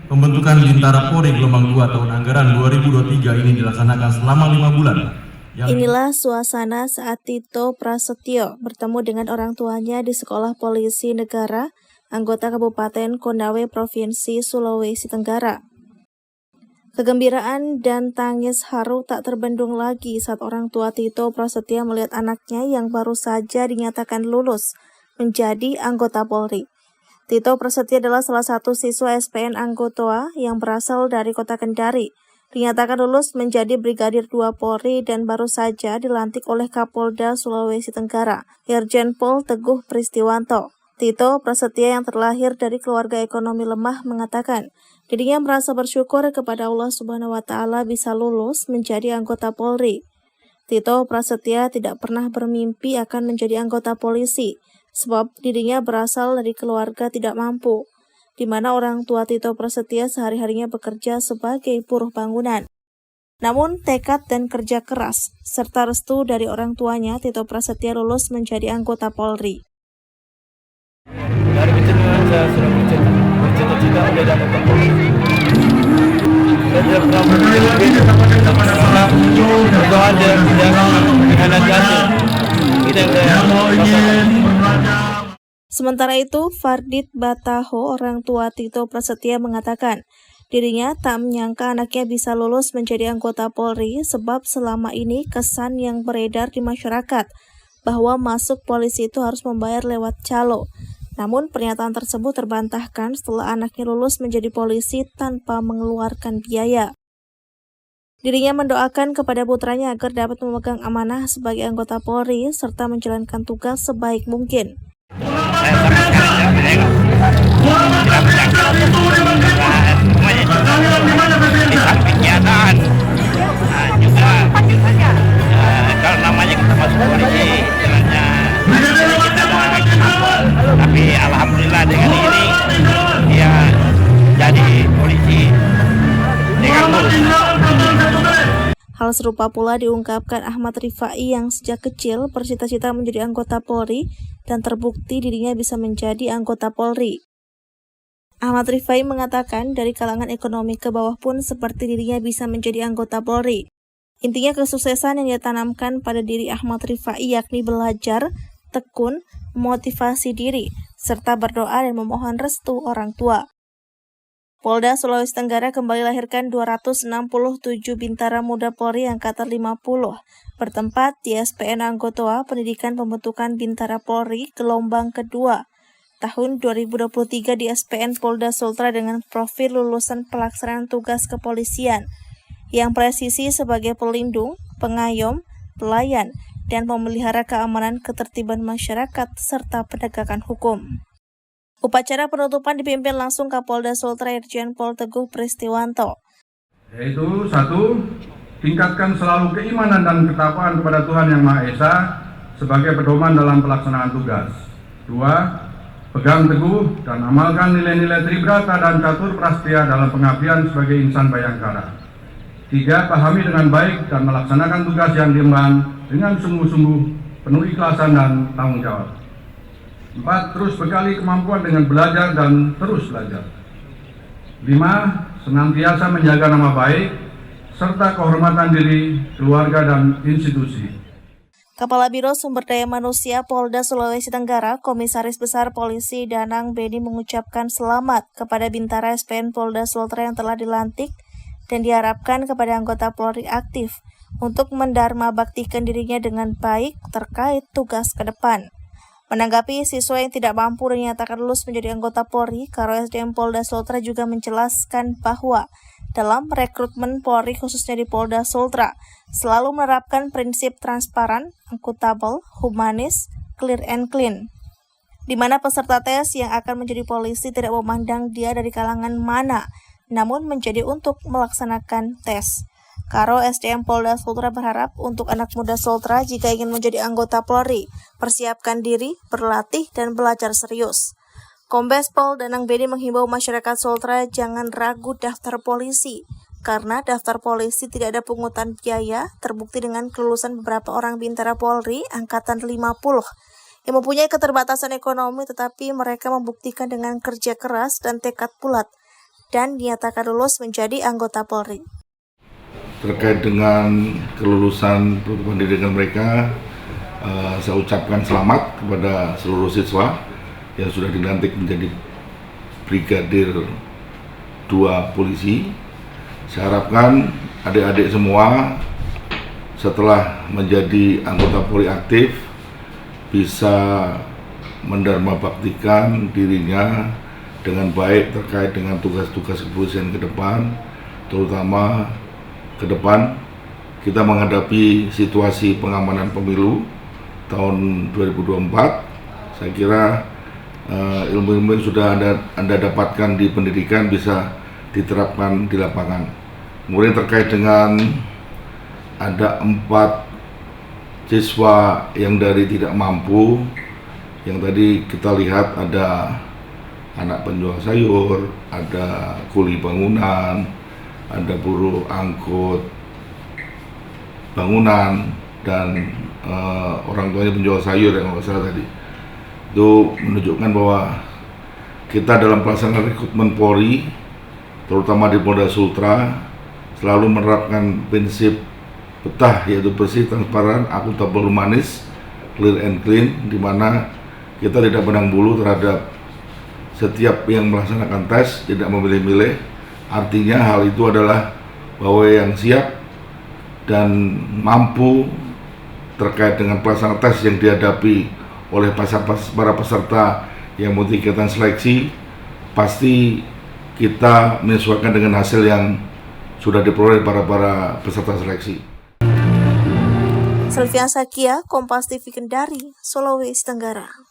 Pembentukan Bintara Polri gelombang 2 tahun anggaran 2023 ini dilaksanakan selama 5 bulan. Inilah suasana saat Tito Prasetyo bertemu dengan orang tuanya di Sekolah Polisi Negara, anggota Kabupaten Konawe, Provinsi Sulawesi Tenggara. Kegembiraan dan tangis haru tak terbendung lagi saat orang tua Tito Prasetyo melihat anaknya yang baru saja dinyatakan lulus menjadi anggota Polri. Tito Prasetyo adalah salah satu siswa SPN Anggotoa yang berasal dari Kota Kendari. Dinyatakan lulus menjadi Brigadir 2 Polri dan baru saja dilantik oleh Kapolda Sulawesi Tenggara, Irjen Pol Teguh Pristiwanto. Tito Prasetyo yang terlahir dari keluarga ekonomi lemah mengatakan, dirinya merasa bersyukur kepada Allah Subhanahu wa Ta'ala bisa lulus menjadi anggota Polri. Tito Prasetyo tidak pernah bermimpi akan menjadi anggota polisi, sebab dirinya berasal dari keluarga tidak mampu, di mana orang tua Tito Prasetyo sehari-harinya bekerja sebagai buruh bangunan. Namun, tekad dan kerja keras, serta restu dari orang tuanya, Tito Prasetyo lulus menjadi anggota Polri. Dari kecil saya sudah bercita-cita menjadi anggota Polri. Saya tidak pernah bermimpi berdoa dengan hati. Itu yang saya rasakan. Sementara itu, Fardit Bataho, orang tua Tito Prasetyo mengatakan, dirinya tak menyangka anaknya bisa lulus menjadi anggota Polri sebab selama ini kesan yang beredar di masyarakat bahwa masuk polisi itu harus membayar lewat calo. Namun pernyataan tersebut terbantahkan setelah anaknya lulus menjadi polisi tanpa mengeluarkan biaya. Dirinya mendoakan kepada putranya agar dapat memegang amanah sebagai anggota Polri serta menjalankan tugas sebaik mungkin. Saya sama sekali tidak menyangka di samping kenyataan juga kalau namanya kita masuk polisi jalannya kita lagi, tapi alhamdulillah dengan ini dia jadi polisi dengan lulus. Hal serupa pula diungkapkan Ahmad Rifai yang sejak kecil bercita-cita menjadi anggota Polri dan terbukti dirinya bisa menjadi anggota Polri. Ahmad Rifai mengatakan dari kalangan ekonomi ke bawah pun seperti dirinya bisa menjadi anggota Polri. Intinya kesuksesan yang ditanamkan pada diri Ahmad Rifai yakni belajar, tekun, memotivasi diri, serta berdoa dan memohon restu orang tua. Polda Sulawesi Tenggara kembali lahirkan 267 Bintara Muda Polri Angkatan 50, bertempat di SPN Anggotoa Pendidikan Pembentukan Bintara Polri gelombang kedua tahun 2023 di SPN Polda Sultra dengan profil lulusan pelaksanaan tugas kepolisian yang presisi sebagai pelindung, pengayom, pelayan, dan memelihara keamanan ketertiban masyarakat serta penegakan hukum. Upacara penutupan dipimpin langsung Kapolda Sultra Irjen Pol Teguh Pristiwanto. Yaitu 1. Tingkatkan selalu keimanan dan ketakwaan kepada Tuhan Yang Maha Esa sebagai pedoman dalam pelaksanaan tugas. 2. Pegang teguh dan amalkan nilai-nilai tribrata dan catur prastia dalam pengabdian sebagai insan bayangkara. 3. Pahami dengan baik dan melaksanakan tugas yang diemban dengan sungguh-sungguh, penuh ikhlasan dan tanggung jawab. 4. Terus bekali kemampuan dengan belajar dan terus belajar. 5. Senantiasa menjaga nama baik serta kehormatan diri, keluarga, dan institusi. Kepala Biro Sumber Daya Manusia Polda Sulawesi Tenggara, Komisaris Besar Polisi Danang Beni mengucapkan selamat kepada Bintara SPN Polda Sultra yang telah dilantik dan diharapkan kepada anggota Polri aktif untuk mendharma baktikan dirinya dengan baik terkait tugas ke depan. Menanggapi siswa yang tidak mampu dan dinyatakan lulus menjadi anggota Polri, Karo SDM Polda Sultra juga menjelaskan bahwa dalam rekrutmen Polri khususnya di Polda Sultra selalu menerapkan prinsip transparan, akuntabel, humanis, clear and clean, di mana peserta tes yang akan menjadi polisi tidak memandang dia dari kalangan mana, namun menjadi untuk melaksanakan tes. Karo SDM Polda Sultra berharap untuk anak muda Sultra jika ingin menjadi anggota Polri, persiapkan diri, berlatih, dan belajar serius. Kombes Pol Danang Beni menghimbau masyarakat Sultra jangan ragu daftar polisi, karena daftar polisi tidak ada pungutan biaya, terbukti dengan kelulusan beberapa orang Bintara Polri Angkatan 50 yang mempunyai keterbatasan ekonomi tetapi mereka membuktikan dengan kerja keras dan tekad bulat dan dinyatakan lulus menjadi anggota Polri. Terkait dengan kelulusan penutupan pendidikan mereka, saya ucapkan selamat kepada seluruh siswa yang sudah dilantik menjadi Brigadir 2 polisi. Saya harapkan adik-adik semua setelah menjadi anggota Polri aktif bisa mendarmabaktikan dirinya dengan baik terkait dengan tugas-tugas kepolisian ke depan, terutama ke depan kita menghadapi situasi pengamanan pemilu tahun 2024. Saya kira ilmu-ilmu yang sudah Anda dapatkan di pendidikan bisa diterapkan di lapangan. Kemudian terkait dengan ada 4 siswa yang dari tidak mampu, yang tadi kita lihat ada anak penjual sayur, ada kuli bangunan, ada buruh angkut bangunan, dan orang tuanya penjual sayur yang nggak salah tadi. Itu menunjukkan bahwa kita dalam pelaksanaan rekrutmen Polri, terutama di Polda Sultra, selalu menerapkan prinsip betah, yaitu bersih, transparan, akuntabel, humanis, clear and clean, di mana kita tidak pandang bulu terhadap setiap yang melaksanakan tes, tidak memilih-milih. Artinya hal itu adalah bahwa yang siap dan mampu terkait dengan pelaksanaan tes yang dihadapi oleh para peserta yang mengikuti kegiatan seleksi, pasti kita menyesuaikan dengan hasil yang sudah diperoleh para peserta seleksi. Selvian Sakia, Kompas TV Kendari, Sulawesi Tenggara.